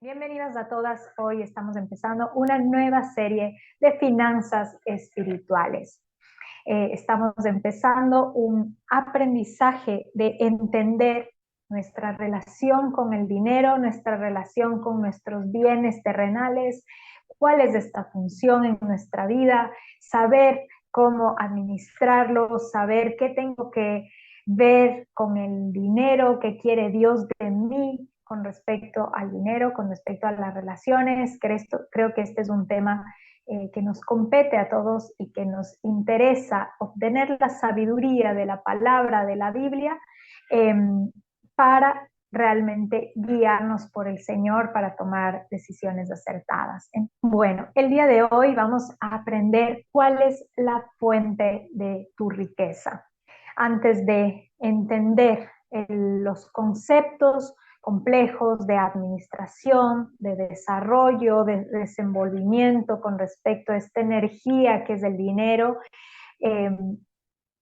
Bienvenidas a todas. Hoy estamos empezando una nueva serie de finanzas espirituales. Estamos empezando un aprendizaje de entender nuestra relación con el dinero, nuestra relación con nuestros bienes terrenales, cuál es esta función en nuestra vida, saber cómo administrarlo, saber qué tengo que ver con el dinero, qué quiere Dios de mí con respecto al dinero, con respecto a las relaciones. Creo que este es un tema que nos compete a todos y que nos interesa obtener la sabiduría de la palabra de la Biblia eh, para realmente guiarnos por el Señor para tomar decisiones acertadas. Bueno, el día de hoy vamos a aprender cuál es la fuente de tu riqueza. Antes de entender los conceptos complejos de administración, de desarrollo, de desenvolvimiento con respecto a esta energía que es el dinero, eh,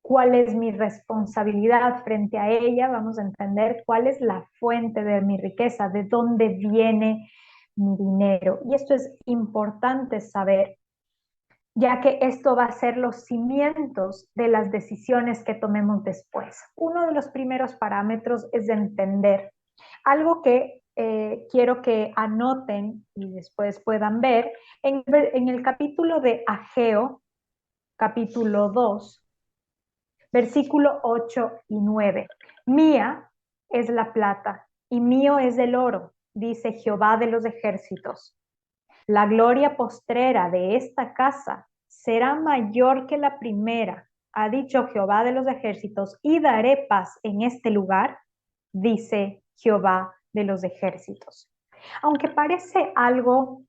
cuál es mi responsabilidad frente a ella, vamos a entender cuál es la fuente de mi riqueza, de dónde viene mi dinero. Y esto es importante saber, ya que esto va a ser los cimientos de las decisiones que tomemos después. Uno de los primeros parámetros es entender algo que quiero que anoten y después puedan ver en el capítulo de Ageo, capítulo 2, versículo 8 y 9. Mía es la plata y mío es el oro, dice Jehová de los ejércitos. La gloria postrera de esta casa será mayor que la primera, ha dicho Jehová de los ejércitos, y daré paz en este lugar, dice Jehová de los ejércitos. Aunque parece algo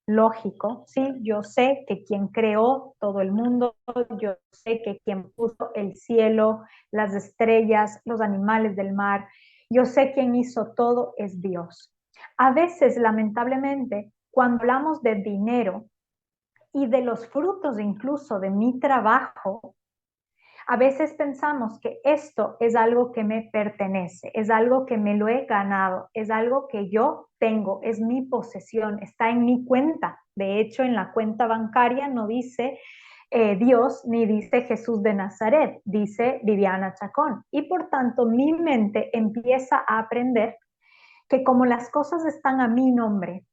lógico, sí, yo sé que quien creó todo el mundo, yo sé que quien puso el cielo, las estrellas, los animales del mar, yo sé quien hizo todo es Dios. A veces, lamentablemente, cuando hablamos de dinero y de los frutos incluso de mi trabajo, a veces pensamos que esto es algo que me pertenece, es algo que me lo he ganado, es algo que yo tengo, es mi posesión, está en mi cuenta. De hecho, en la cuenta bancaria no dice Dios ni dice Jesús de Nazaret, dice Viviana Chacón. Y por tanto, mi mente empieza a aprender que como las cosas están a mi nombre,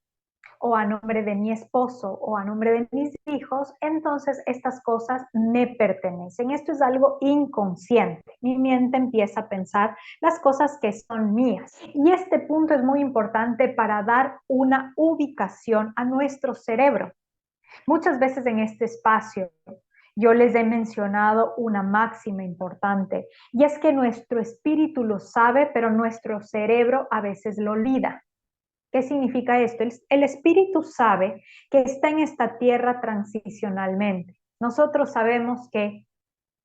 o a nombre de mi esposo o a nombre de mis hijos, entonces estas cosas me pertenecen. Esto es algo inconsciente. Mi mente empieza a pensar las cosas que son mías. Y este punto es muy importante para dar una ubicación a nuestro cerebro. Muchas veces en este espacio yo les he mencionado una máxima importante, y es que nuestro espíritu lo sabe, pero nuestro cerebro a veces lo olvida. ¿Qué significa esto? El espíritu sabe que está en esta tierra transicionalmente. Nosotros sabemos que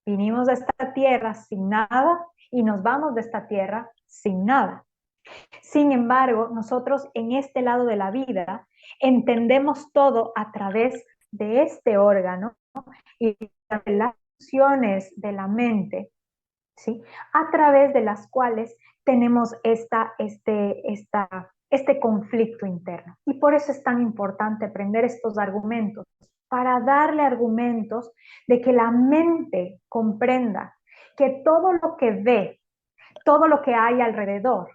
vinimos de esta tierra sin nada y nos vamos de esta tierra sin nada. Sin embargo, nosotros en este lado de la vida entendemos todo a través de este órgano y de las funciones de la mente, ¿sí? A través de las cuales tenemos este conflicto interno. Y por eso es tan importante aprender estos argumentos, para darle argumentos de que la mente comprenda que todo lo que ve, todo lo que hay alrededor,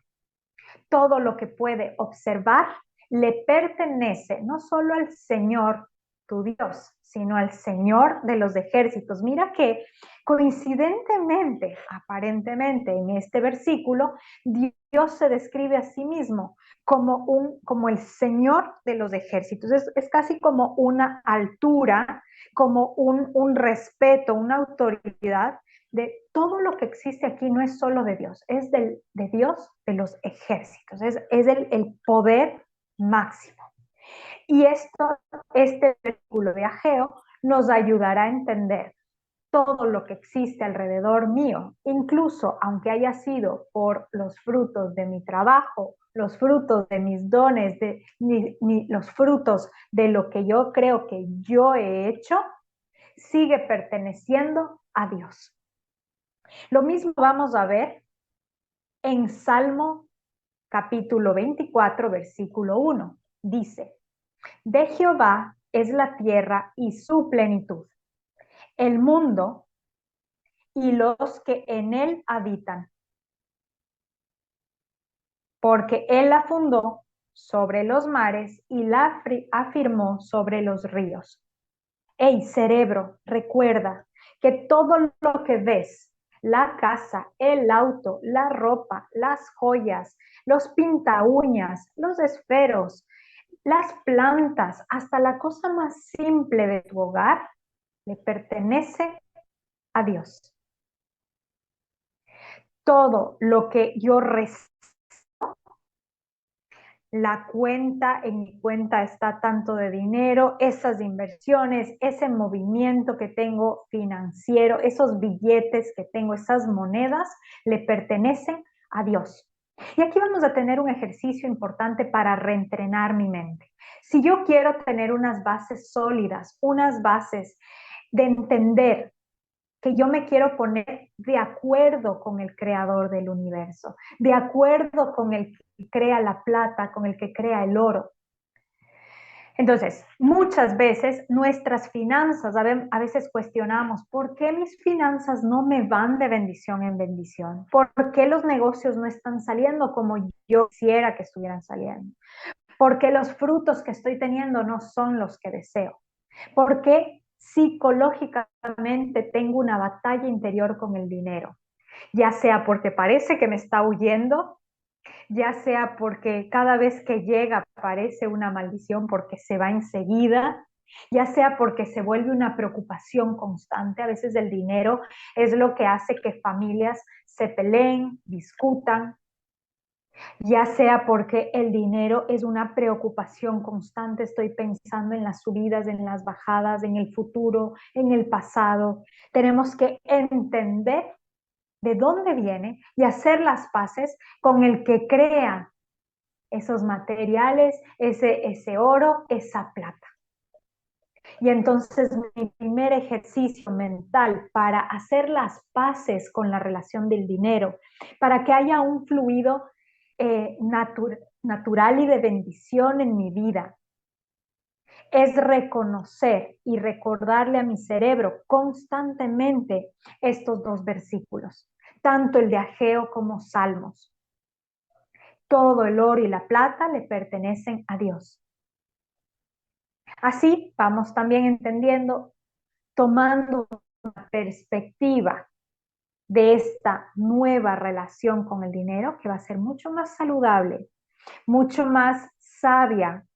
todo lo que puede observar, le pertenece no solo al Señor, tu Dios, sino al Señor de los ejércitos. Mira que coincidentemente, aparentemente en este versículo, Dios se describe a sí mismo como el Señor de los ejércitos. Es casi como una altura, como un respeto, una autoridad de todo lo que existe aquí. No es solo de Dios, es de Dios de los ejércitos, es el poder máximo. Y este versículo de Ageo nos ayudará a entender todo lo que existe alrededor mío, incluso aunque haya sido por los frutos de mi trabajo, los frutos de mis dones, los frutos de lo que yo creo que yo he hecho, sigue perteneciendo a Dios. Lo mismo vamos a ver en Salmo capítulo 24, versículo 1. dice, de Jehová es la tierra y su plenitud, el mundo y los que en él habitan, porque él la fundó sobre los mares y la afirmó sobre los ríos. Hey, cerebro, recuerda que todo lo que ves, la casa, el auto, la ropa, las joyas, los pinta uñas, los esferos, las plantas, hasta la cosa más simple de tu hogar, le pertenece a Dios. Todo lo que yo recibo, la cuenta, en mi cuenta está tanto de dinero, esas inversiones, ese movimiento que tengo financiero, esos billetes que tengo, esas monedas, le pertenecen a Dios. Y aquí vamos a tener un ejercicio importante para reentrenar mi mente. Si yo quiero tener unas bases sólidas, unas bases de entender que yo me quiero poner de acuerdo con el creador del universo, de acuerdo con el que crea la plata, con el que crea el oro. Entonces, muchas veces nuestras finanzas, a veces cuestionamos, ¿por qué mis finanzas no me van de bendición en bendición? ¿Por qué los negocios no están saliendo como yo quisiera que estuvieran saliendo? ¿Por qué los frutos que estoy teniendo no son los que deseo? ¿Por qué psicológicamente tengo una batalla interior con el dinero? Ya sea porque parece que me está huyendo, ya sea porque cada vez que llega parece una maldición porque se va enseguida, ya sea porque se vuelve una preocupación constante. A veces el dinero es lo que hace que familias se peleen, discutan, ya sea porque el dinero es una preocupación constante, estoy pensando en las subidas, en las bajadas, en el futuro, en el pasado. Tenemos que entender de dónde viene y hacer las paces con el que crea esos materiales, ese oro, esa plata. Y entonces mi primer ejercicio mental para hacer las paces con la relación del dinero, para que haya un fluido natural y de bendición en mi vida, es reconocer y recordarle a mi cerebro constantemente estos dos versículos, tanto el de Ageo como Salmos. Todo el oro y la plata le pertenecen a Dios. Así vamos también entendiendo, tomando una perspectiva de esta nueva relación con el dinero, que va a ser mucho más saludable, mucho más sabia,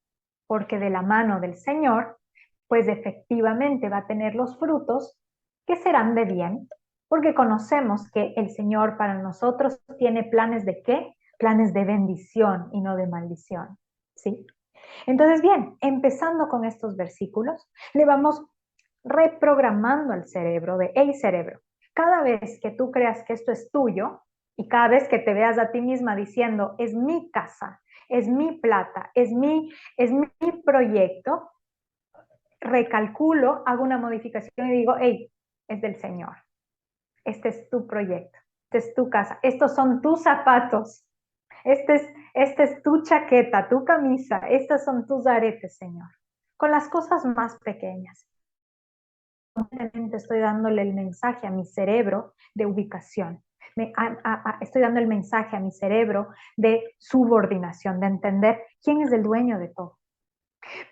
porque de la mano del Señor, pues efectivamente va a tener los frutos que serán de bien, porque conocemos que el Señor para nosotros tiene planes de ¿qué? Planes de bendición y no de maldición, ¿sí? Entonces, bien, empezando con estos versículos, le vamos reprogramando al cerebro de, hey cerebro, cada vez que tú creas que esto es tuyo y cada vez que te veas a ti misma diciendo, es mi casa, es mi plata, es mi proyecto, recalculo, hago una modificación y digo, hey, es del Señor, este es tu proyecto, esta es tu casa, estos son tus zapatos, esta es tu chaqueta, tu camisa, estos son tus aretes, Señor, con las cosas más pequeñas. Estoy dándole el mensaje a mi cerebro de ubicación. Estoy dando el mensaje a mi cerebro de subordinación, de entender quién es el dueño de todo.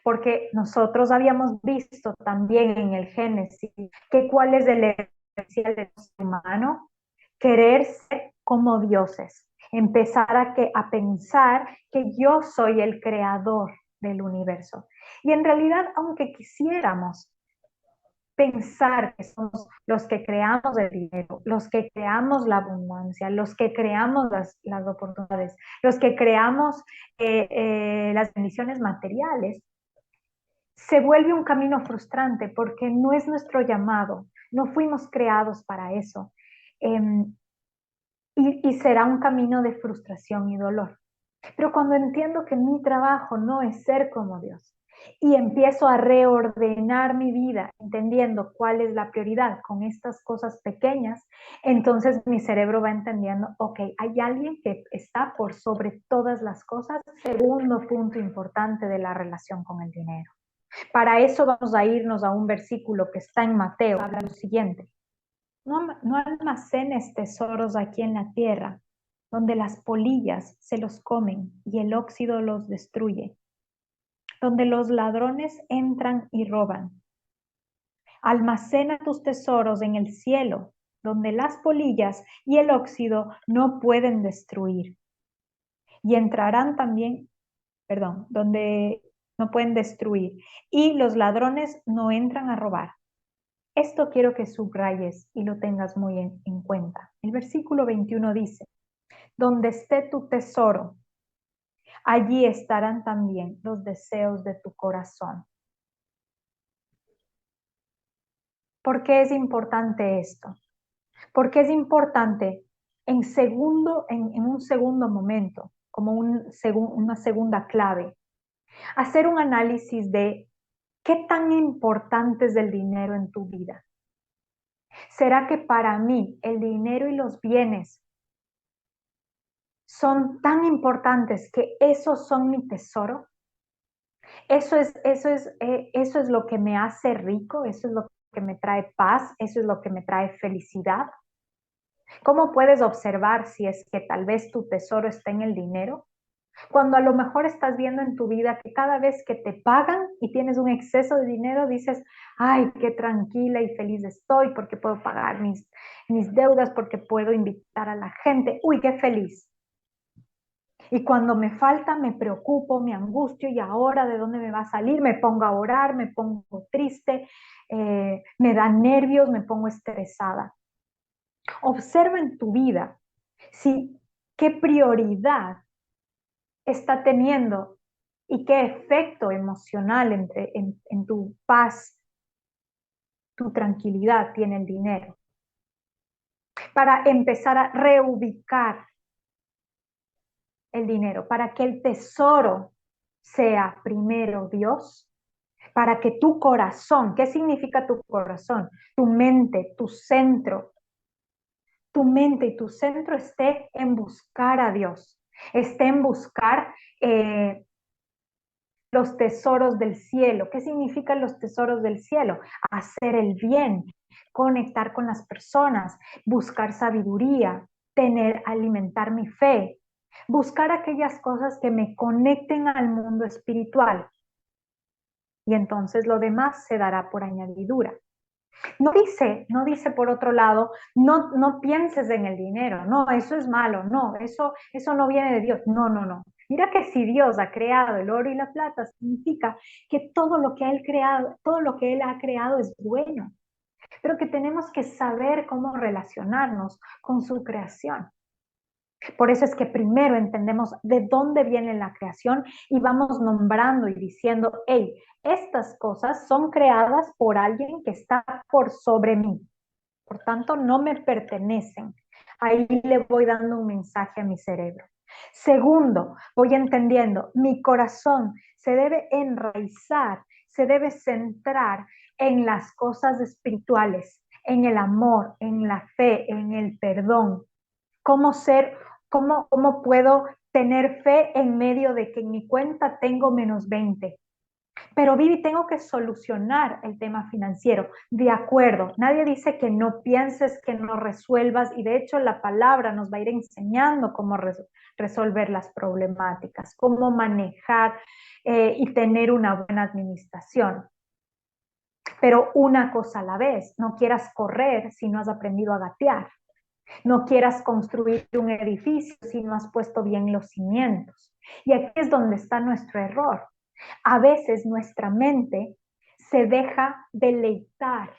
Porque nosotros habíamos visto también en el Génesis que cuál es el esencial del ser humano, querer ser como dioses, empezar a pensar que yo soy el creador del universo. Y en realidad, aunque quisiéramos pensar que somos los que creamos el dinero, los que creamos la abundancia, los que creamos las oportunidades, los que creamos las bendiciones materiales, se vuelve un camino frustrante porque no es nuestro llamado, no fuimos creados para eso. Y será un camino de frustración y dolor. Pero cuando entiendo que mi trabajo no es ser como Dios, y empiezo a reordenar mi vida, entendiendo cuál es la prioridad con estas cosas pequeñas, entonces mi cerebro va entendiendo, ok, hay alguien que está por sobre todas las cosas. Segundo punto importante de la relación con el dinero. Para eso vamos a irnos a un versículo que está en Mateo, habla lo siguiente: no almacenes tesoros aquí en la tierra, donde las polillas se los comen y el óxido los destruye, donde los ladrones entran y roban. Almacena tus tesoros en el cielo, donde las polillas y el óxido no pueden destruir. Y entrarán también, donde no pueden destruir. Y los ladrones no entran a robar. Esto quiero que subrayes y lo tengas muy en cuenta. El versículo 21 dice: donde esté tu tesoro, allí estarán también los deseos de tu corazón. ¿Por qué es importante esto? Porque es importante en un segundo momento, como una segunda clave, hacer un análisis de qué tan importante es el dinero en tu vida. ¿Será que para mí el dinero y los bienes son tan importantes que esos son mi tesoro? Eso es lo que me hace rico, eso es lo que me trae paz, eso es lo que me trae felicidad. ¿Cómo puedes observar si es que tal vez tu tesoro está en el dinero? Cuando a lo mejor estás viendo en tu vida que cada vez que te pagan y tienes un exceso de dinero, dices, ay, qué tranquila y feliz estoy porque puedo pagar mis deudas, porque puedo invitar a la gente. Uy, qué feliz. Y cuando me falta, me preocupo, me angustio, y ahora de dónde me va a salir, me pongo a orar, me pongo triste, me da nervios, me pongo estresada. Observa en tu vida qué prioridad está teniendo y qué efecto emocional en tu paz, tu tranquilidad tiene el dinero. Para empezar a reubicar el dinero, para que el tesoro sea primero Dios, para que tu corazón, ¿qué significa tu corazón? Tu mente, tu centro esté en buscar a Dios, esté en buscar los tesoros del cielo. ¿Qué significan los tesoros del cielo? Hacer el bien, conectar con las personas, buscar sabiduría, alimentar mi fe, buscar aquellas cosas que me conecten al mundo espiritual. Y entonces lo demás se dará por añadidura. No dice por otro lado, no pienses en el dinero, no, eso es malo, no, eso no viene de Dios, no. Mira que si Dios ha creado el oro y la plata, significa que todo lo que Él ha creado es bueno, pero que tenemos que saber cómo relacionarnos con su creación. Por eso es que primero entendemos de dónde viene la creación y vamos nombrando y diciendo, hey, estas cosas son creadas por alguien que está por sobre mí. Por tanto, no me pertenecen. Ahí le voy dando un mensaje a mi cerebro. Segundo, voy entendiendo, mi corazón se debe enraizar, se debe centrar en las cosas espirituales, en el amor, en la fe, en el perdón. ¿Cómo puedo tener fe en medio de que en mi cuenta tengo menos 20? Pero Vivi, tengo que solucionar el tema financiero. De acuerdo, nadie dice que no pienses, que no resuelvas, y de hecho la palabra nos va a ir enseñando cómo resolver las problemáticas, cómo manejar y tener una buena administración. Pero una cosa a la vez, no quieras correr si no has aprendido a gatear. No quieras construir un edificio si no has puesto bien los cimientos. Y aquí es donde está nuestro error. A veces nuestra mente se deja deleitar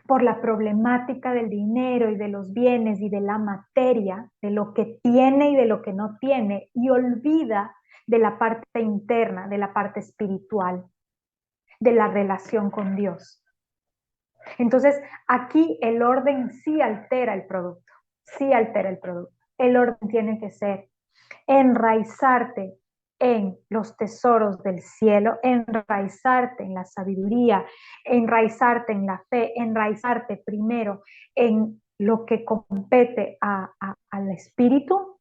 por la problemática del dinero y de los bienes y de la materia, de lo que tiene y de lo que no tiene, y olvida de la parte interna, de la parte espiritual, de la relación con Dios. Entonces, aquí el orden sí altera el producto, sí altera el producto. El orden tiene que ser enraizarte en los tesoros del cielo, enraizarte en la sabiduría, enraizarte en la fe, enraizarte primero en lo que compete al espíritu,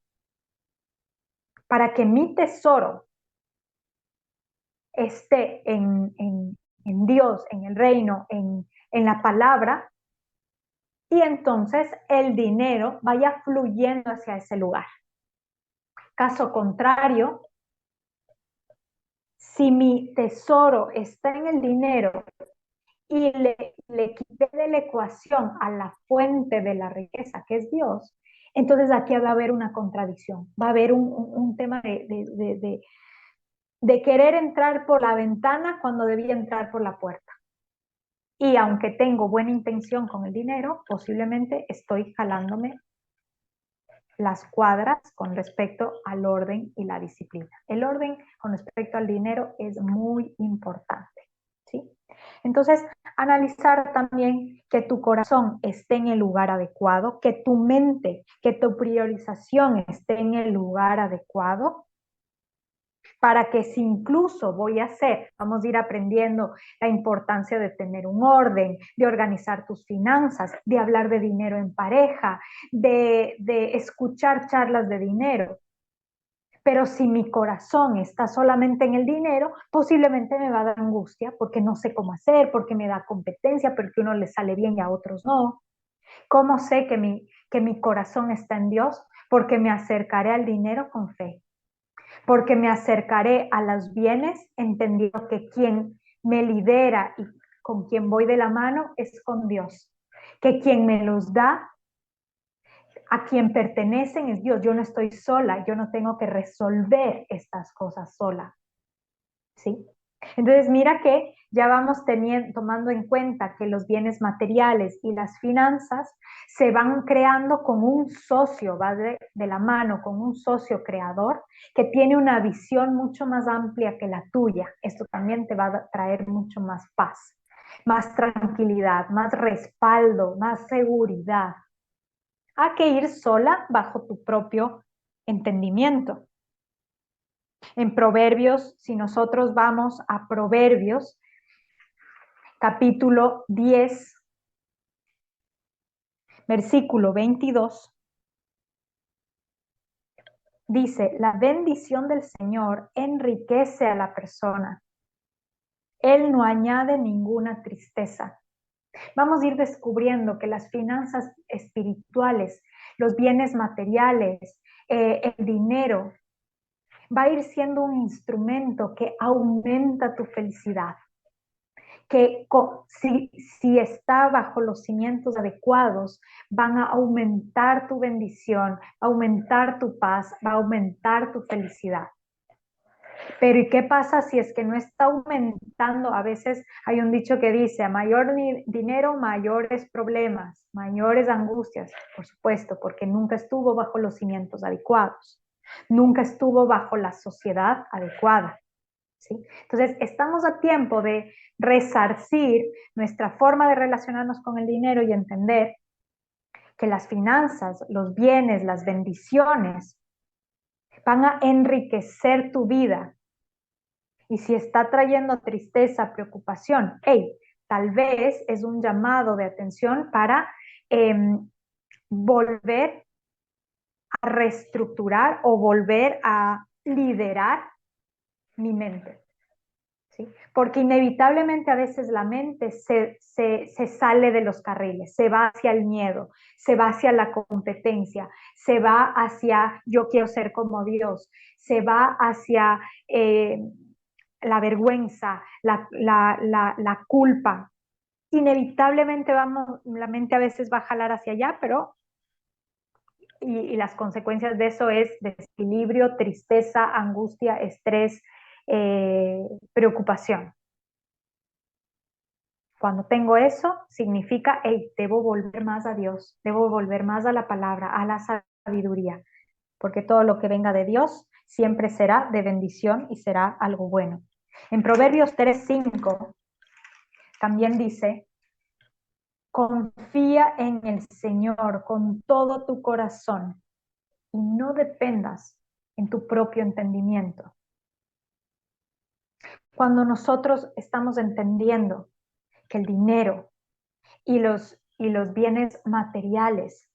para que mi tesoro esté en Dios, en el reino, en la palabra, y entonces el dinero vaya fluyendo hacia ese lugar. Caso contrario, si mi tesoro está en el dinero y le quité de la ecuación a la fuente de la riqueza, que es Dios, entonces aquí va a haber una contradicción, va a haber un tema de querer entrar por la ventana cuando debía entrar por la puerta. Y aunque tengo buena intención con el dinero, posiblemente estoy jalándome las cuadras con respecto al orden y la disciplina. El orden con respecto al dinero es muy importante, ¿sí? Entonces, analizar también que tu corazón esté en el lugar adecuado, que tu mente, que tu priorización esté en el lugar adecuado, para que si incluso voy a hacer, vamos a ir aprendiendo la importancia de tener un orden, de organizar tus finanzas, de hablar de dinero en pareja, de escuchar charlas de dinero. Pero si mi corazón está solamente en el dinero, posiblemente me va a dar angustia porque no sé cómo hacer, porque me da competencia, porque a uno le sale bien y a otros no. ¿Cómo sé que mi corazón está en Dios? Porque me acercaré al dinero con fe, porque me acercaré a los bienes entendiendo que quien me lidera y con quien voy de la mano es con Dios, que quien me los da, a quien pertenecen es Dios. Yo no estoy sola, yo no tengo que resolver estas cosas sola, ¿sí? Entonces mira que ya vamos tomando en cuenta que los bienes materiales y las finanzas se van creando con un socio, va de la mano con un socio creador que tiene una visión mucho más amplia que la tuya. Esto también te va a traer mucho más paz, más tranquilidad, más respaldo, más seguridad, a que ir sola bajo tu propio entendimiento. En Proverbios, si nosotros vamos a Proverbios, capítulo 10, versículo 22, dice, la bendición del Señor enriquece a la persona. Él no añade ninguna tristeza. Vamos a ir descubriendo que las finanzas espirituales, los bienes materiales, el dinero, va a ir siendo un instrumento que aumenta tu felicidad, que si está bajo los cimientos adecuados, van a aumentar tu bendición, aumentar tu paz, va a aumentar tu felicidad. Pero ¿y qué pasa si es que no está aumentando? A veces hay un dicho que dice, a mayor dinero, mayores problemas, mayores angustias, por supuesto, porque nunca estuvo bajo los cimientos adecuados, nunca estuvo bajo la sociedad adecuada, ¿sí? Entonces, estamos a tiempo de resarcir nuestra forma de relacionarnos con el dinero y entender que las finanzas, los bienes, las bendiciones van a enriquecer tu vida. Y si está trayendo tristeza, preocupación, hey, tal vez es un llamado de atención para volver a reestructurar o volver a liderar mi mente. ¿Sí? Porque inevitablemente a veces la mente se sale de los carriles, se va hacia el miedo, se va hacia la competencia, se va hacia yo quiero ser como Dios, se va hacia la vergüenza, la culpa. Inevitablemente la mente a veces va a jalar hacia allá, pero y las consecuencias de eso es desequilibrio, tristeza, angustia, estrés, preocupación. Cuando tengo eso, significa, hey, debo volver más a Dios, debo volver más a la palabra, a la sabiduría, porque todo lo que venga de Dios siempre será de bendición y será algo bueno. En Proverbios 3:5 también dice, confía en el Señor con todo tu corazón y no dependas en tu propio entendimiento. Cuando nosotros estamos entendiendo que el dinero y los bienes materiales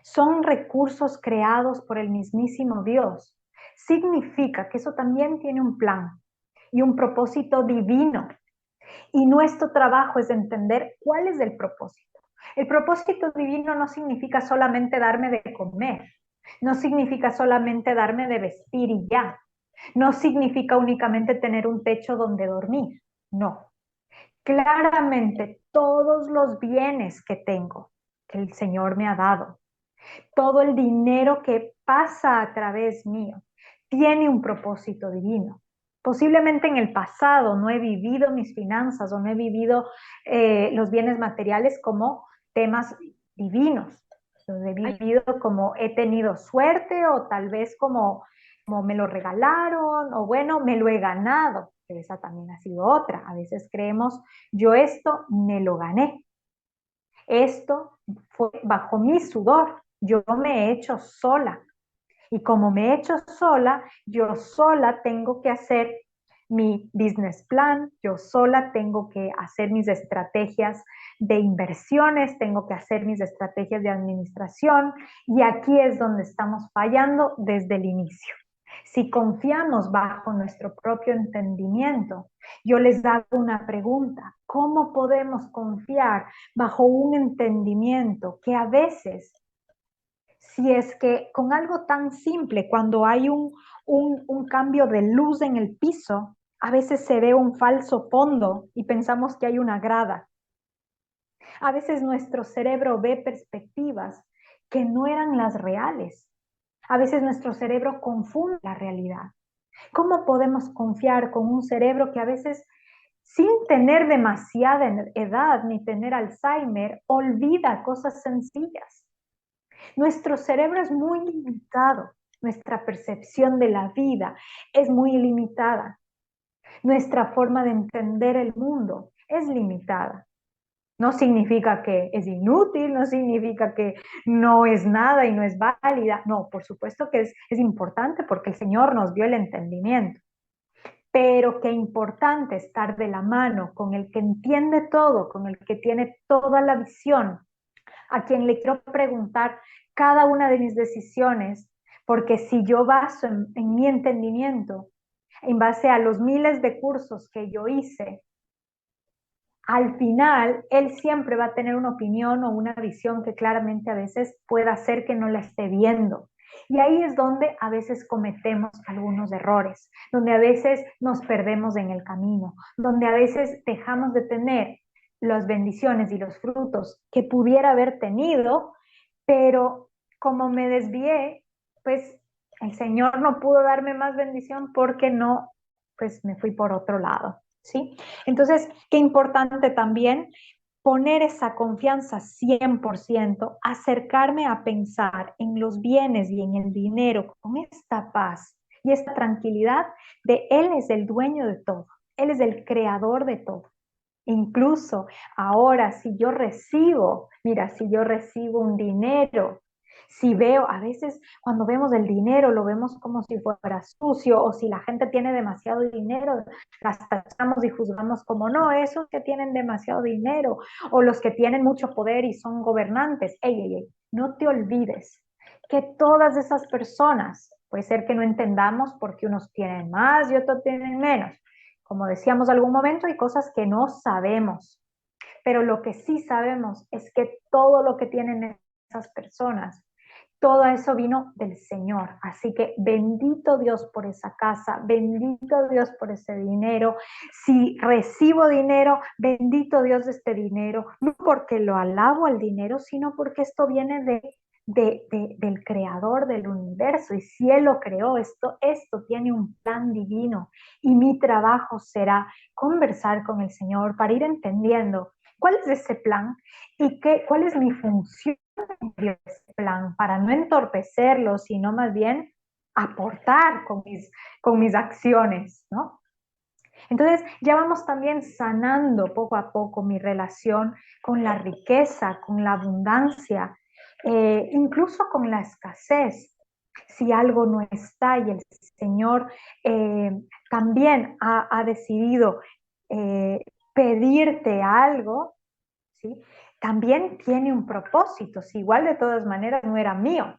son recursos creados por el mismísimo Dios, significa que eso también tiene un plan y un propósito divino. Y nuestro trabajo es entender cuál es el propósito. El propósito divino no significa solamente darme de comer, no significa solamente darme de vestir y ya, no significa únicamente tener un techo donde dormir, no. Claramente todos los bienes que tengo, que el Señor me ha dado, todo el dinero que pasa a través mío, tiene un propósito divino. Posiblemente en el pasado no he vivido mis finanzas o no he vivido los bienes materiales como temas divinos. Los he vivido como he tenido suerte o tal vez como me lo regalaron o bueno, me lo he ganado. Esa también ha sido otra. A veces creemos, yo esto me lo gané. Esto fue bajo mi sudor. Yo me he hecho sola. Y como me he hecho sola, yo sola tengo que hacer mi business plan, yo sola tengo que hacer mis estrategias de inversiones, tengo que hacer mis estrategias de administración y aquí es donde estamos fallando desde el inicio. Si confiamos bajo nuestro propio entendimiento, yo les hago una pregunta, ¿cómo podemos confiar bajo un entendimiento que a veces si es que con algo tan simple, cuando hay un cambio de luz en el piso, a veces se ve un falso fondo y pensamos que hay una grada. A veces nuestro cerebro ve perspectivas que no eran las reales. A veces nuestro cerebro confunde la realidad. ¿Cómo podemos confiar con un cerebro que a veces, sin tener demasiada edad ni tener Alzheimer, olvida cosas sencillas? Nuestro cerebro es muy limitado, nuestra percepción de la vida es muy limitada, nuestra forma de entender el mundo es limitada. No significa que es inútil, no significa que no es nada y no es válida. No, por supuesto que es importante porque el Señor nos dio el entendimiento. Pero qué importante estar de la mano con el que entiende todo, con el que tiene toda la visión, a quien le quiero preguntar cada una de mis decisiones, porque si yo baso en mi entendimiento, en base a los miles de cursos que yo hice, al final él siempre va a tener una opinión o una visión que claramente a veces pueda ser que no la esté viendo. Y ahí es donde a veces cometemos algunos errores, donde a veces nos perdemos en el camino, donde a veces dejamos de tener las bendiciones y los frutos que pudiera haber tenido, pero como me desvié, pues el Señor no pudo darme más bendición porque no, pues me fui por otro lado, ¿sí? Entonces, qué importante también poner esa confianza 100%, acercarme a pensar en los bienes y en el dinero con esta paz y esta tranquilidad de Él es el dueño de todo, Él es el creador de todo. Incluso ahora, si yo recibo, mira, si yo recibo un dinero, si veo, a veces cuando vemos el dinero lo vemos como si fuera sucio o si la gente tiene demasiado dinero, las tachamos y juzgamos como no, esos que tienen demasiado dinero o los que tienen mucho poder y son gobernantes. Ey, ey, ey, no te olvides que todas esas personas, puede ser que no entendamos porque unos tienen más y otros tienen menos. Como decíamos algún momento, hay cosas que no sabemos, pero lo que sí sabemos es que todo lo que tienen esas personas, todo eso vino del Señor. Así que bendito Dios por esa casa, bendito Dios por ese dinero. Si recibo dinero, bendito Dios de este dinero, no porque lo alabo al dinero, sino porque esto viene del creador del universo y si Él lo creó, esto tiene un plan divino y mi trabajo será conversar con el Señor para ir entendiendo cuál es ese plan y cuál es mi función en ese plan para no entorpecerlo, sino más bien aportar con mis acciones, ¿no? Entonces ya vamos también sanando poco a poco mi relación con la riqueza, con la abundancia, incluso con la escasez. Si algo no está y el Señor también ha decidido pedirte algo, ¿sí? También tiene un propósito, si igual de todas maneras no era mío.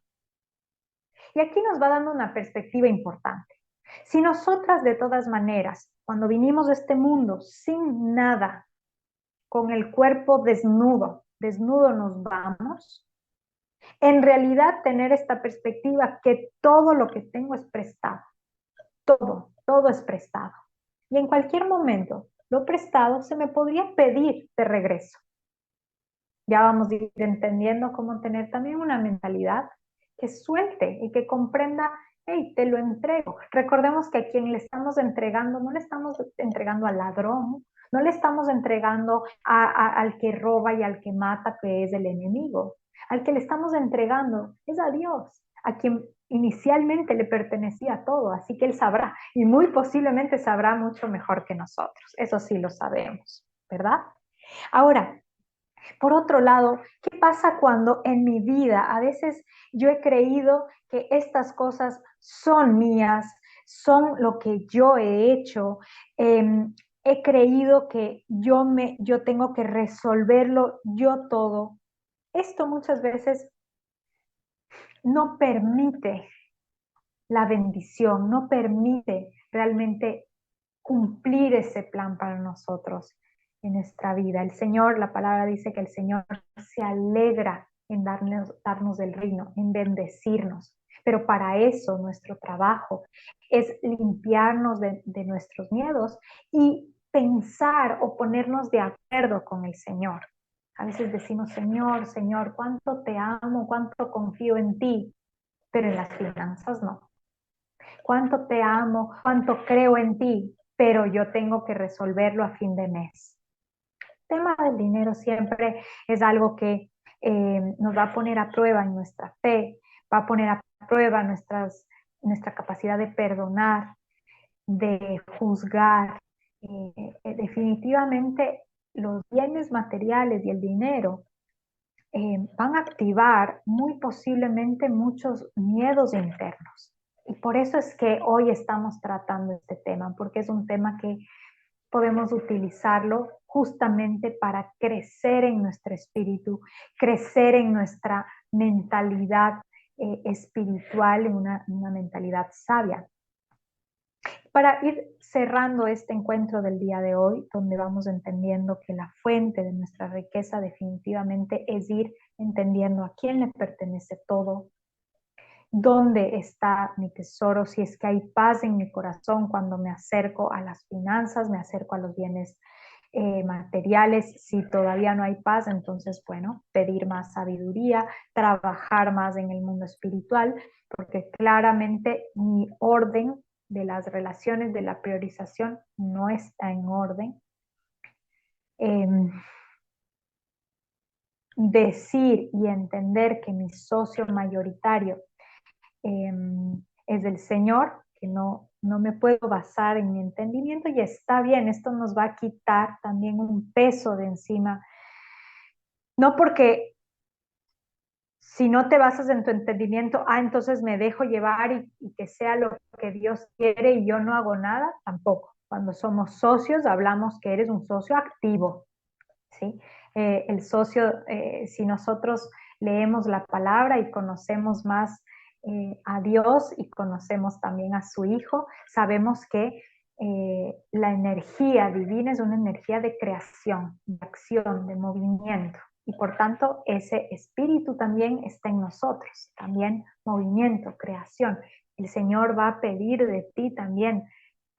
Y aquí nos va dando una perspectiva importante. Si nosotras de todas maneras, cuando vinimos de este mundo sin nada, con el cuerpo desnudo, desnudo nos vamos, en realidad tener esta perspectiva que todo lo que tengo es prestado, todo es prestado. Y en cualquier momento, lo prestado se me podría pedir de regreso. Ya vamos a ir entendiendo cómo tener también una mentalidad que suelte y que comprenda, hey, te lo entrego. Recordemos que a quien le estamos entregando, no le estamos entregando al ladrón, no le estamos entregando al que roba y al que mata, que es el enemigo. Al que le estamos entregando es a Dios, a quien inicialmente le pertenecía todo, así que Él sabrá, y muy posiblemente sabrá mucho mejor que nosotros. Eso sí lo sabemos, ¿verdad? Ahora, por otro lado, ¿qué pasa cuando en mi vida a veces yo he creído que estas cosas son mías, son lo que yo he hecho? He creído que yo tengo que resolverlo yo todo. Esto muchas veces no permite la bendición, no permite realmente cumplir ese plan para nosotros en nuestra vida. El Señor, la palabra dice que el Señor se alegra en darnos el reino, en bendecirnos. Pero para eso nuestro trabajo es limpiarnos de nuestros miedos y pensar o ponernos de acuerdo con el Señor. A veces decimos, Señor, Señor, cuánto te amo, cuánto confío en ti, pero en las finanzas no. Cuánto te amo, cuánto creo en ti, pero yo tengo que resolverlo a fin de mes. El tema del dinero siempre es algo que nos va a poner a prueba en nuestra fe, va a poner a prueba nuestra capacidad de perdonar, de juzgar. Definitivamente los bienes materiales y el dinero van a activar muy posiblemente muchos miedos internos. Y por eso es que hoy estamos tratando este tema, porque es un tema que podemos utilizarlo justamente para crecer en nuestro espíritu, crecer en nuestra mentalidad espiritual, en una mentalidad sabia. Para ir cerrando este encuentro del día de hoy, donde vamos entendiendo que la fuente de nuestra riqueza definitivamente es ir entendiendo a quién le pertenece todo, dónde está mi tesoro, si es que hay paz en mi corazón cuando me acerco a las finanzas, me acerco a los bienes materiales. Si todavía no hay paz, entonces, bueno, pedir más sabiduría, trabajar más en el mundo espiritual, porque claramente mi orden de las relaciones, de la priorización, no está en orden. Decir y entender que mi socio mayoritario es el Señor, que no me puedo basar en mi entendimiento, y está bien, esto nos va a quitar también un peso de encima, no porque si no te basas en tu entendimiento, entonces me dejo llevar y que sea lo que Dios quiere y yo no hago nada, tampoco. Cuando somos socios hablamos que eres un socio activo, ¿sí? El socio, si nosotros leemos la palabra y conocemos más a Dios y conocemos también a su Hijo, sabemos que la energía divina es una energía de creación, de acción, de movimiento. Y por tanto, ese espíritu también está en nosotros, también movimiento, creación. El Señor va a pedir de ti también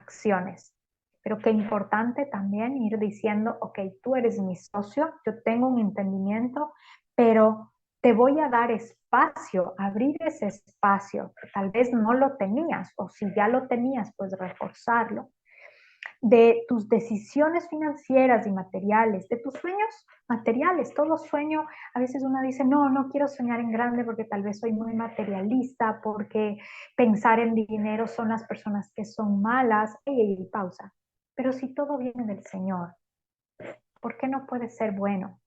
acciones. Pero qué importante también ir diciendo, ok, tú eres mi socio, yo tengo un entendimiento, pero te voy a dar espacio, abrir ese espacio, que tal vez no lo tenías, o si ya lo tenías, pues reforzarlo, de tus decisiones financieras y materiales, de tus sueños materiales. Todo sueño, a veces uno dice, no quiero soñar en grande porque tal vez soy muy materialista, porque pensar en dinero son las personas que son malas. Pausa. Pero si todo viene del Señor, ¿por qué no puede ser bueno?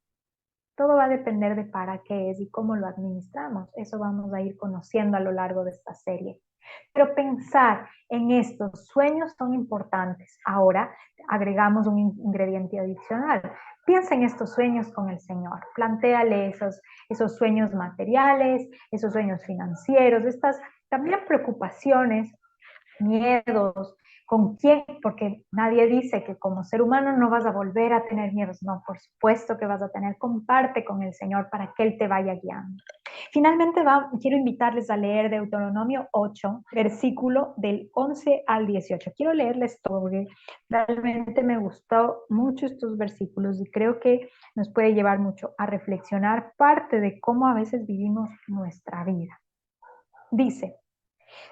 Todo va a depender de para qué es y cómo lo administramos. Eso vamos a ir conociendo a lo largo de esta serie. Pero pensar en estos sueños son importantes. Ahora agregamos un ingrediente adicional. Piensa en estos sueños con el Señor. Plantéale esos sueños materiales, esos sueños financieros, estas también preocupaciones, miedos, con quién, porque nadie dice que como ser humano no vas a volver a tener miedos, no, por supuesto que vas a tener, comparte con el Señor para que Él te vaya guiando. Finalmente quiero invitarles a leer Deuteronomio 8, versículo del 11 al 18. Quiero leerles todo porque realmente me gustó mucho estos versículos y creo que nos puede llevar mucho a reflexionar parte de cómo a veces vivimos nuestra vida. Dice,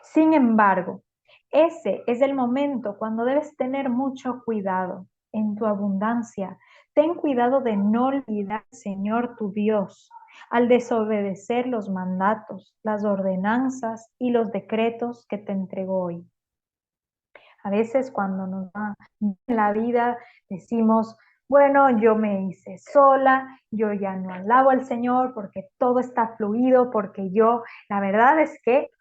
sin embargo, ese es el momento cuando debes tener mucho cuidado en tu abundancia. Ten cuidado de no olvidar al Señor tu Dios al desobedecer los mandatos, las ordenanzas y los decretos que te entregó hoy. A veces cuando nos va en la vida decimos, bueno, yo me hice sola, yo ya no alabo al Señor porque todo está fluido, porque yo, la verdad es que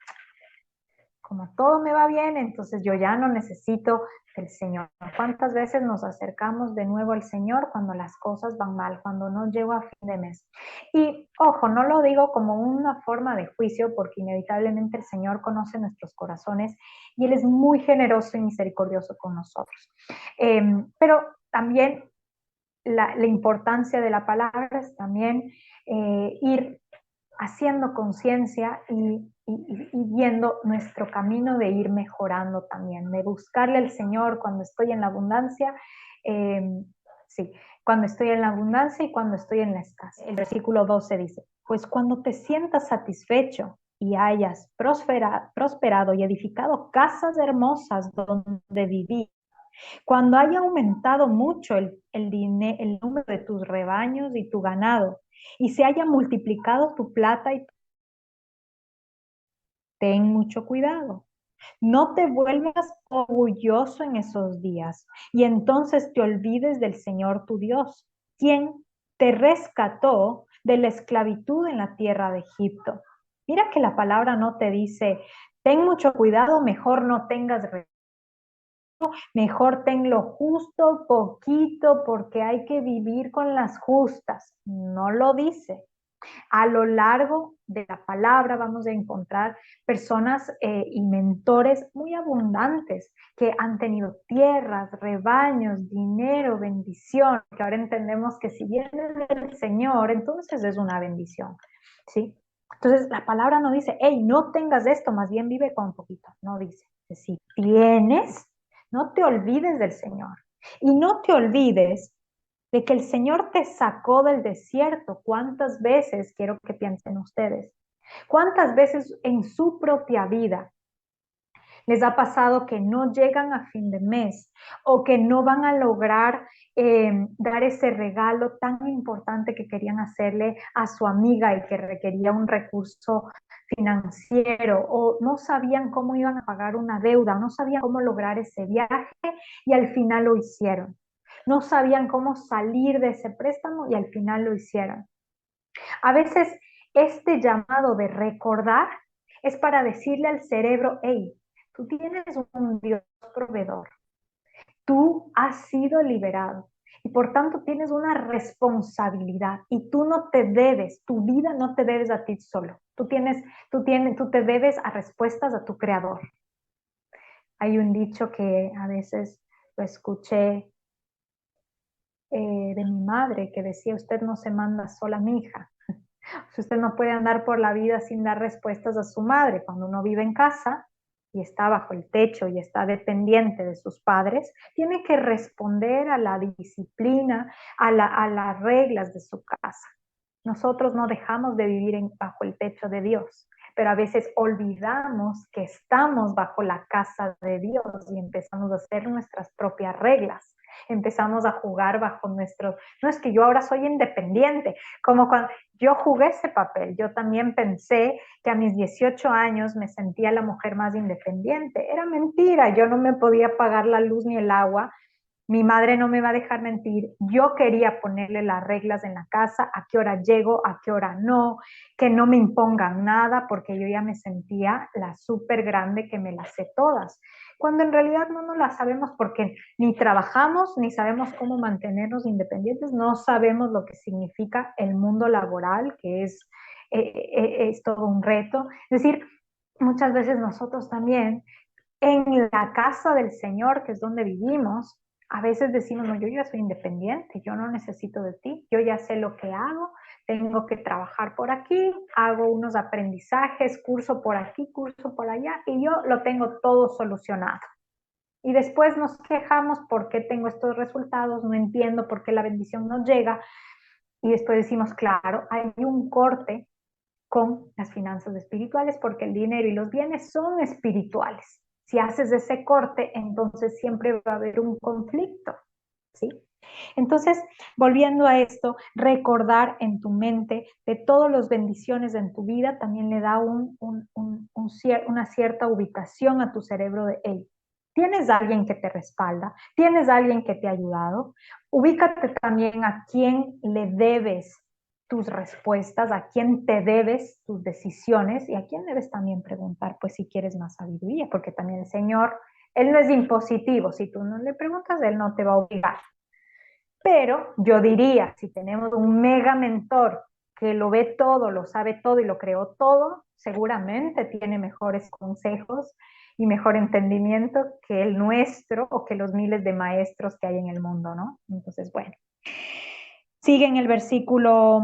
como todo me va bien, entonces yo ya no necesito del Señor. ¿Cuántas veces nos acercamos de nuevo al Señor cuando las cosas van mal, cuando no llego a fin de mes? Y ojo, no lo digo como una forma de juicio, porque inevitablemente el Señor conoce nuestros corazones y Él es muy generoso y misericordioso con nosotros. Pero también la importancia de la palabra es también ir haciendo conciencia y viendo nuestro camino de ir mejorando también, de buscarle al Señor cuando estoy en la abundancia, eh, sí, cuando estoy en la abundancia y cuando estoy en la escasez. El versículo 12 dice, pues cuando te sientas satisfecho y hayas prosperado y edificado casas hermosas donde vivir, cuando haya aumentado mucho el número de tus rebaños y tu ganado, y se haya multiplicado tu plata y ten mucho cuidado. No te vuelvas orgulloso en esos días y entonces te olvides del Señor tu Dios, quien te rescató de la esclavitud en la tierra de Egipto. Mira que la palabra no te dice, ten mucho cuidado, mejor no tengas mejor ten lo justo, poquito, porque hay que vivir con las justas. No lo dice. A lo largo de la palabra vamos a encontrar personas y mentores muy abundantes que han tenido tierras, rebaños, dinero, bendición, que ahora entendemos que si viene del Señor, entonces es una bendición, ¿sí? Entonces la palabra no dice, hey, no tengas esto, más bien vive con poquito, no dice, si tienes, no te olvides del Señor y no te olvides de que el Señor te sacó del desierto. ¿Cuántas veces, quiero que piensen ustedes, cuántas veces en su propia vida les ha pasado que no llegan a fin de mes o que no van a lograr dar ese regalo tan importante que querían hacerle a su amiga y que requería un recurso financiero, o no sabían cómo iban a pagar una deuda, no sabían cómo lograr ese viaje y al final lo hicieron? No sabían cómo salir de ese préstamo y al final lo hicieron. A veces este llamado de recordar es para decirle al cerebro, hey, tú tienes un Dios proveedor, tú has sido liberado y por tanto tienes una responsabilidad y tú no te debes, tu vida no te debes a ti solo, tú te debes a respuestas a tu creador. Hay un dicho que a veces lo escuché de mi madre que decía, usted no se manda sola, mi hija. Usted no puede andar por la vida sin dar respuestas a su madre. Cuando uno vive en casa y está bajo el techo y está dependiente de sus padres, tiene que responder a la disciplina, a las reglas de su casa. Nosotros no dejamos de vivir bajo el techo de Dios, pero a veces olvidamos que estamos bajo la casa de Dios y empezamos a hacer nuestras propias reglas. Empezamos a jugar bajo no es que yo ahora soy independiente, como cuando yo jugué ese papel, yo también pensé que a mis 18 años me sentía la mujer más independiente. Era mentira, yo no me podía pagar la luz ni el agua Mi madre no me va a dejar mentir. Yo quería ponerle las reglas en la casa, a qué hora llego, a qué hora no, que no me impongan nada, porque yo ya me sentía la súper grande que me las sé todas. Cuando en realidad no nos las sabemos porque ni trabajamos, ni sabemos cómo mantenernos independientes, no sabemos lo que significa el mundo laboral, que es todo un reto. Es decir, muchas veces nosotros también en la casa del Señor, que es donde vivimos, a veces decimos, no, yo ya soy independiente, yo no necesito de ti, yo ya sé lo que hago, tengo que trabajar por aquí, hago unos aprendizajes, curso por aquí, curso por allá, y yo lo tengo todo solucionado. Y después nos quejamos por qué tengo estos resultados, no entiendo por qué la bendición no llega, y después decimos, claro, hay un corte con las finanzas espirituales porque el dinero y los bienes son espirituales. Si haces ese corte, entonces siempre va a haber un conflicto, ¿sí? Entonces, volviendo a esto, recordar en tu mente de todas las bendiciones en tu vida también le da una cierta ubicación a tu cerebro de, hey, tienes a alguien que te respalda, tienes a alguien que te ha ayudado, ubícate también a quién le debes tus respuestas, a quién te debes tus decisiones y a quién debes también preguntar, pues si quieres más sabiduría, porque también el Señor, Él no es impositivo, si tú no le preguntas, Él no te va a obligar. Pero yo diría, si tenemos un mega mentor que lo ve todo, lo sabe todo y lo creó todo, seguramente tiene mejores consejos y mejor entendimiento que el nuestro o que los miles de maestros que hay en el mundo, ¿no? Entonces, bueno. Sigue en el versículo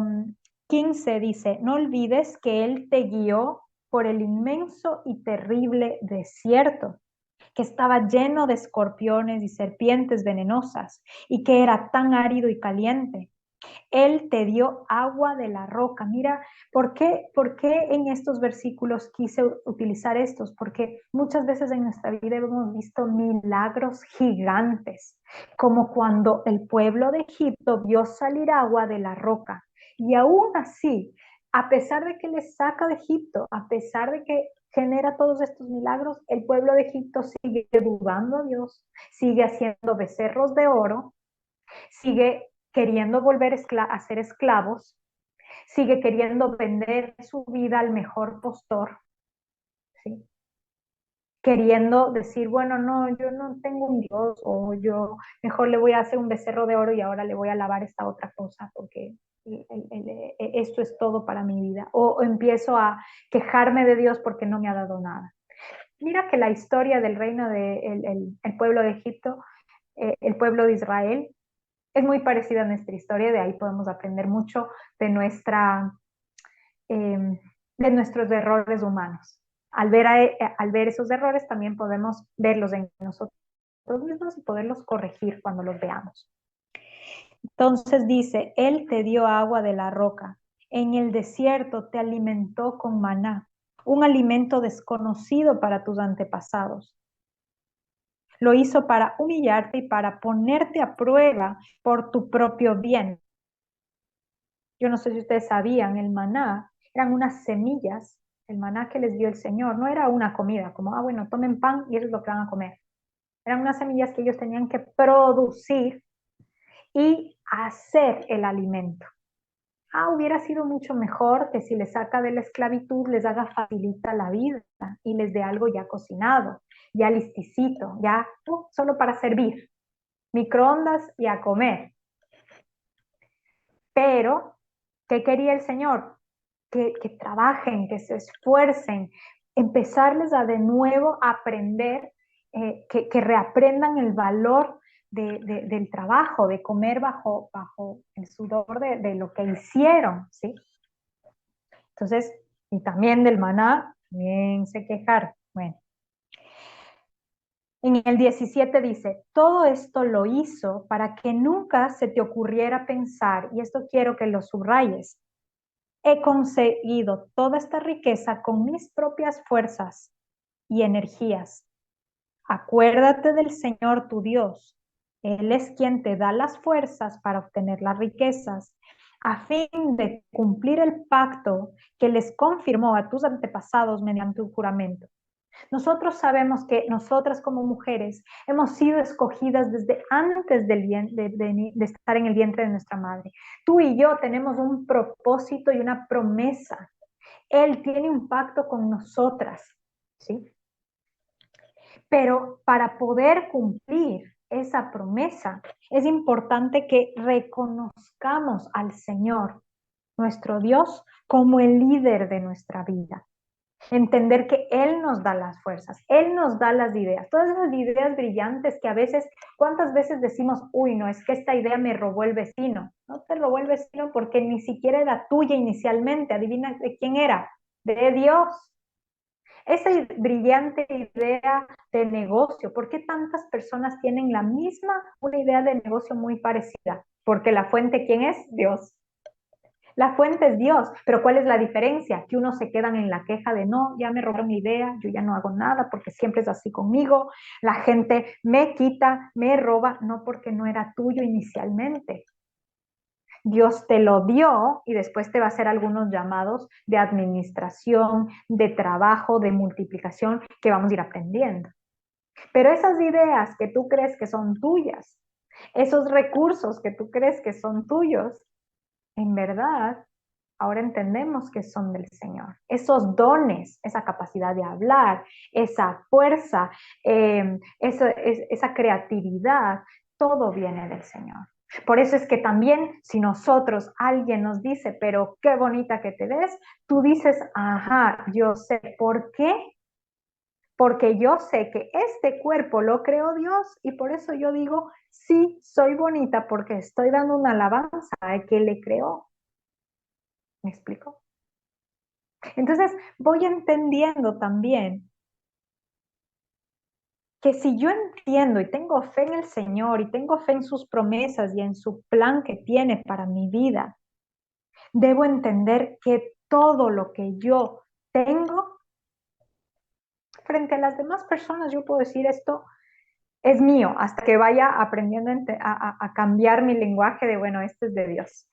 15, dice, no olvides que Él te guió por el inmenso y terrible desierto, que estaba lleno de escorpiones y serpientes venenosas, y que era tan árido y caliente. Él te dio agua de la roca. Mira, ¿por qué en estos versículos quise utilizar estos? Porque muchas veces en nuestra vida hemos visto milagros gigantes, como cuando el pueblo de Egipto vio salir agua de la roca. Y aún así, a pesar de que les saca de Egipto, a pesar de que genera todos estos milagros, el pueblo de Egipto sigue dudando a Dios, sigue haciendo becerros de oro, sigue queriendo volver a ser esclavos, sigue queriendo vender su vida al mejor postor, ¿sí? Queriendo decir, bueno, no, yo no tengo un Dios, o yo mejor le voy a hacer un becerro de oro y ahora le voy a lavar esta otra cosa, porque esto es todo para mi vida. O empiezo a quejarme de Dios porque no me ha dado nada. Mira que la historia del reino del el pueblo de Egipto, el pueblo de Israel, es muy parecida a nuestra historia, de ahí podemos aprender mucho de, de nuestros errores humanos. Al ver esos errores también podemos verlos en nosotros mismos y poderlos corregir cuando los veamos. Entonces dice, Él te dio agua de la roca, en el desierto te alimentó con maná, un alimento desconocido para tus antepasados. Lo hizo para humillarte y para ponerte a prueba por tu propio bien. Yo no sé si ustedes sabían, el maná eran unas semillas, el maná que les dio el Señor, no era una comida, como, bueno, tomen pan y eso es lo que van a comer. Eran unas semillas que ellos tenían que producir y hacer el alimento. Hubiera sido mucho mejor que si les saca de la esclavitud, les haga facilita la vida y les dé algo ya cocinado, ya listicito, ya solo para servir, microondas y a comer. Pero, ¿qué quería el Señor? Que trabajen, que se esfuercen, empezarles a de nuevo a aprender, que reaprendan el valor del trabajo, de comer bajo el sudor de lo que hicieron, ¿sí? Entonces, y también del maná, también se quejaron. Bueno, en el 17 dice, todo esto lo hizo para que nunca se te ocurriera pensar, y esto quiero que lo subrayes, he conseguido toda esta riqueza con mis propias fuerzas y energías. Acuérdate del Señor tu Dios. Él es quien te da las fuerzas para obtener las riquezas, a fin de cumplir el pacto que les confirmó a tus antepasados mediante un juramento. Nosotros sabemos que nosotras como mujeres hemos sido escogidas desde antes de estar en el vientre de nuestra madre. Tú y yo tenemos un propósito y una promesa. Él tiene un pacto con nosotras, ¿sí? Pero para poder cumplir esa promesa, es importante que reconozcamos al Señor, nuestro Dios, como el líder de nuestra vida. Entender que Él nos da las fuerzas, Él nos da las ideas, todas esas ideas brillantes que a veces, ¿cuántas veces decimos, uy, no, es que esta idea me robó el vecino? No te robó el vecino porque ni siquiera era tuya inicialmente, adivina de quién era, de Dios. Esa brillante idea de negocio, ¿por qué tantas personas tienen la misma, una idea de negocio muy parecida? Porque la fuente, ¿quién es? Dios. La fuente es Dios, pero ¿cuál es la diferencia? Que unos se quedan en la queja de no, ya me robaron mi idea, yo ya no hago nada porque siempre es así conmigo, la gente me quita, me roba, no porque no era tuyo inicialmente. Dios te lo dio y después te va a hacer algunos llamados de administración, de trabajo, de multiplicación que vamos a ir aprendiendo. Pero esas ideas que tú crees que son tuyas, esos recursos que tú crees que son tuyos, en verdad, ahora entendemos que son del Señor. Esos dones, esa capacidad de hablar, esa fuerza, esa creatividad, todo viene del Señor. Por eso es que también si nosotros, alguien nos dice, pero qué bonita que te ves, tú dices, ajá, yo sé por qué. Porque yo sé que este cuerpo lo creó Dios y por eso yo digo, sí, soy bonita porque estoy dando una alabanza a que le creó. ¿Me explico? Entonces voy entendiendo también que si yo entiendo y tengo fe en el Señor y tengo fe en sus promesas y en su plan que tiene para mi vida, debo entender que todo lo que yo tengo frente a las demás personas, yo puedo decir esto es mío, hasta que vaya aprendiendo a cambiar mi lenguaje de, bueno, esto es de Dios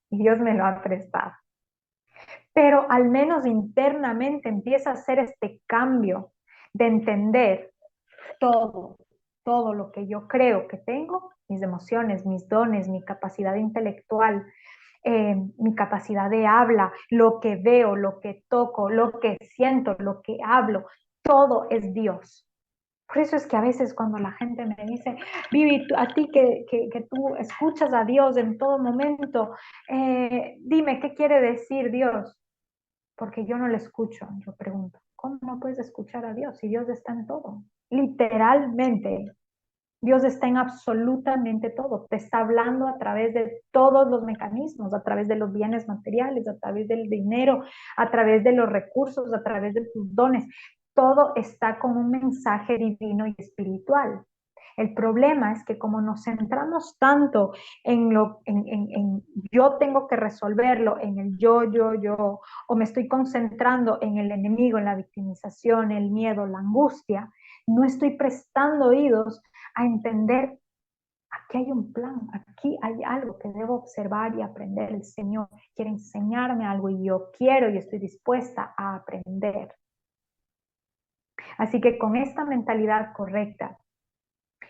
y Dios me lo ha prestado. Pero al menos internamente empieza a hacer este cambio de entender todo, todo lo que yo creo que tengo, mis emociones, mis dones, mi capacidad intelectual, mi capacidad de habla, lo que veo, lo que toco, lo que siento, lo que hablo, todo es Dios. Por eso es que a veces cuando la gente me dice, Vivi, a ti que tú escuchas a Dios en todo momento, dime, ¿qué quiere decir Dios? Porque yo no le escucho. Yo pregunto, ¿cómo no puedes escuchar a Dios si Dios está en todo? Literalmente, Dios está en absolutamente todo. Te está hablando a través de todos los mecanismos, a través de los bienes materiales, a través del dinero, a través de los recursos, a través de tus dones. Todo está como un mensaje divino y espiritual. El problema es que como nos centramos tanto en yo tengo que resolverlo, en el yo, o me estoy concentrando en el enemigo, en la victimización, el miedo, la angustia, no estoy prestando oídos a entender, aquí hay un plan, aquí hay algo que debo observar y aprender. El Señor quiere enseñarme algo y yo quiero y estoy dispuesta a aprender. Así que con esta mentalidad correcta,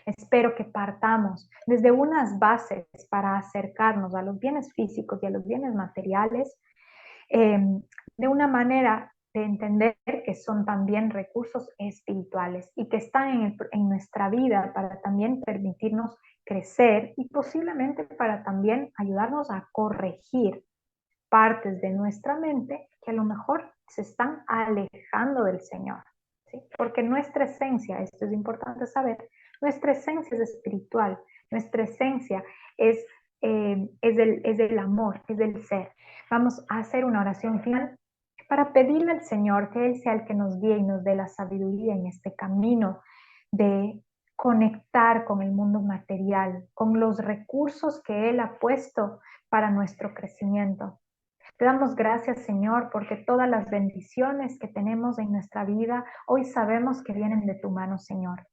espero que partamos desde unas bases para acercarnos a los bienes físicos y a los bienes materiales de una manera de entender que son también recursos espirituales y que están en nuestra vida para también permitirnos crecer y posiblemente para también ayudarnos a corregir partes de nuestra mente que a lo mejor se están alejando del Señor. ¿Sí? Porque nuestra esencia, esto es importante saber, nuestra esencia es espiritual, nuestra esencia es el amor, es el ser. Vamos a hacer una oración final para pedirle al Señor que Él sea el que nos guíe y nos dé la sabiduría en este camino de conectar con el mundo material, con los recursos que Él ha puesto para nuestro crecimiento. Te damos gracias, Señor, porque todas las bendiciones que tenemos en nuestra vida, hoy sabemos que vienen de tu mano, Señor.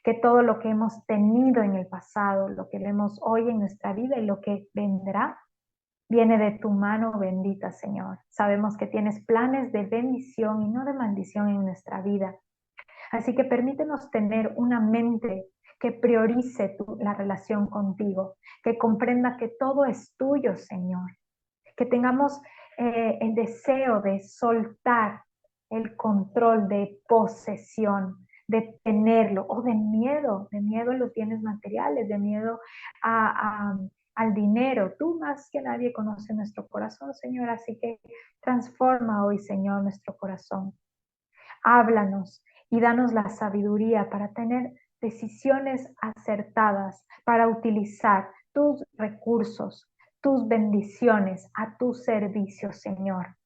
Que todo lo que hemos tenido en el pasado, lo que vemos hoy en nuestra vida y lo que vendrá, viene de tu mano bendita, Señor. Sabemos que tienes planes de bendición y no de maldición en nuestra vida. Así que permítenos tener una mente que priorice la relación contigo, que comprenda que todo es tuyo, Señor, que tengamos el deseo de soltar el control de posesión, de tenerlo, o de miedo a los bienes materiales, de miedo al dinero. Tú más que nadie conoces nuestro corazón, Señor, así que transforma hoy, Señor, nuestro corazón. Háblanos y danos la sabiduría para tener decisiones acertadas, para utilizar tus recursos, tus bendiciones a tu servicio, Señor.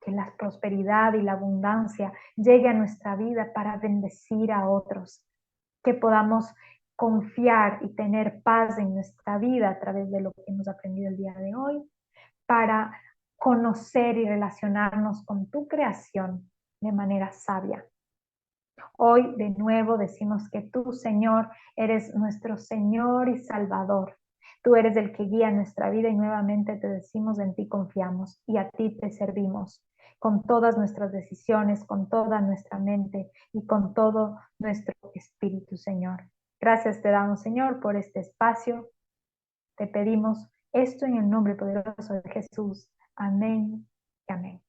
Que la prosperidad y la abundancia llegue a nuestra vida para bendecir a otros. Que podamos confiar y tener paz en nuestra vida a través de lo que hemos aprendido el día de hoy, para conocer y relacionarnos con tu creación de manera sabia. Hoy de nuevo decimos que tú, Señor, eres nuestro Señor y Salvador. Tú eres el que guía nuestra vida y nuevamente te decimos, en ti confiamos y a ti te servimos con todas nuestras decisiones, con toda nuestra mente y con todo nuestro espíritu, Señor. Gracias te damos, Señor, por este espacio. Te pedimos esto en el nombre poderoso de Jesús. Amén y amén.